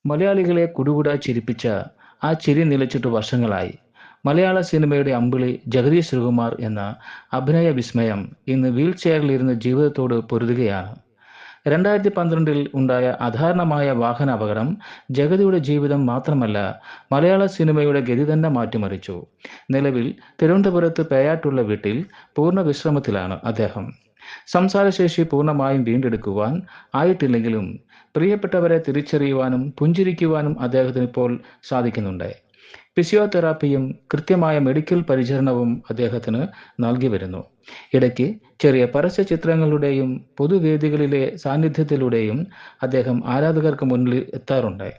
മലയാളികളെ കുടുകുടാ ചിരിപ്പിച്ച ആ ചിരി നിലച്ചിട്ട് വർഷങ്ങളായി. മലയാള സിനിമയുടെ അമ്പിളി ജഗതി ശ്രീകുമാർ എന്ന അഭിനയ വിസ്മയം ഇന്ന് വീൽചെയറിലിരുന്ന് ജീവിതത്തോട് പൊരുതുകയാണ്. 2012 ഉണ്ടായ അധാരണമായ വാഹനാപകടം ജഗതിയുടെ ജീവിതം മാത്രമല്ല, മലയാള സിനിമയുടെ ഗതി തന്നെ മാറ്റിമറിച്ചു. നിലവിൽ തിരുവനന്തപുരത്ത് പേയാട്ടുള്ള വീട്ടിൽ പൂർണ്ണ വിശ്രമത്തിലാണ് അദ്ദേഹം. സംസാരശേഷി പൂർണ്ണമായും വീണ്ടെടുക്കുവാൻ ആയിട്ടില്ലെങ്കിലും പ്രിയപ്പെട്ടവരെ തിരിച്ചറിയുവാനും പുഞ്ചിരിക്കുവാനും അദ്ദേഹത്തിന് ഇപ്പോൾ സാധിക്കുന്നുണ്ട്. ഫിസിയോതെറാപ്പിയും കൃത്യമായ മെഡിക്കൽ പരിചരണവും അദ്ദേഹത്തിന് നൽകി വരുന്നു. ഇടയ്ക്ക് ചെറിയ പരസ്യ ചിത്രങ്ങളുടെയും പൊതുവേദികളിലെ സാന്നിധ്യത്തിലൂടെയും അദ്ദേഹം ആരാധകർക്ക് മുന്നിൽ എത്താറുണ്ട്.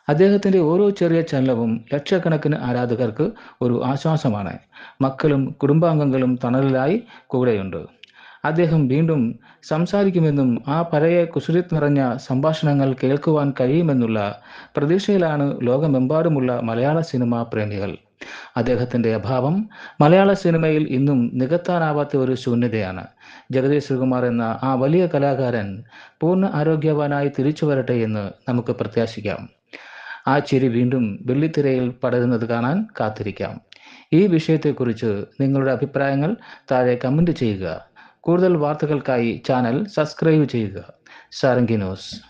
അദ്ദേഹത്തിന്റെ ഓരോ ചെറിയ ചലനവും ലക്ഷക്കണക്കിന് ആരാധകർക്ക് ഒരു ആശ്വാസമാണ്. മക്കളും കുടുംബാംഗങ്ങളും തണലിലായി കൂടെയുണ്ട്. അദ്ദേഹം വീണ്ടും സംസാരിക്കുമെന്നും ആ പഴയ കുസൃതി നിറഞ്ഞ സംഭാഷണങ്ങൾ കേൾക്കുവാൻ കഴിയുമെന്നുള്ള പ്രതീക്ഷയിലാണ് ലോകമെമ്പാടുമുള്ള മലയാള സിനിമാ പ്രേമികൾ. അദ്ദേഹത്തിന്റെ അഭാവം മലയാള സിനിമയിൽ ഇന്നും നികത്താനാവാത്ത ഒരു ശൂന്യതയാണ്. ജഗതി ശ്രീകുമാർ എന്ന ആ വലിയ കലാകാരൻ പൂർണ്ണ ആരോഗ്യവാനായി തിരിച്ചു വരട്ടെ എന്ന് നമുക്ക് പ്രത്യാശിക്കാം. ആ ചിരി വീണ്ടും വെള്ളിത്തിരയിൽ പടരുന്നത് കാണാൻ കാത്തിരിക്കാം. ഈ വിഷയത്തെക്കുറിച്ച് നിങ്ങളുടെ അഭിപ്രായങ്ങൾ താഴെ കമന്റ് ചെയ്യുക. കൂടുതൽ വാർത്തകൾക്കായി ചാനൽ സബ്സ്ക്രൈബ് ചെയ്യുക. സാരംഗി ന്യൂസ്.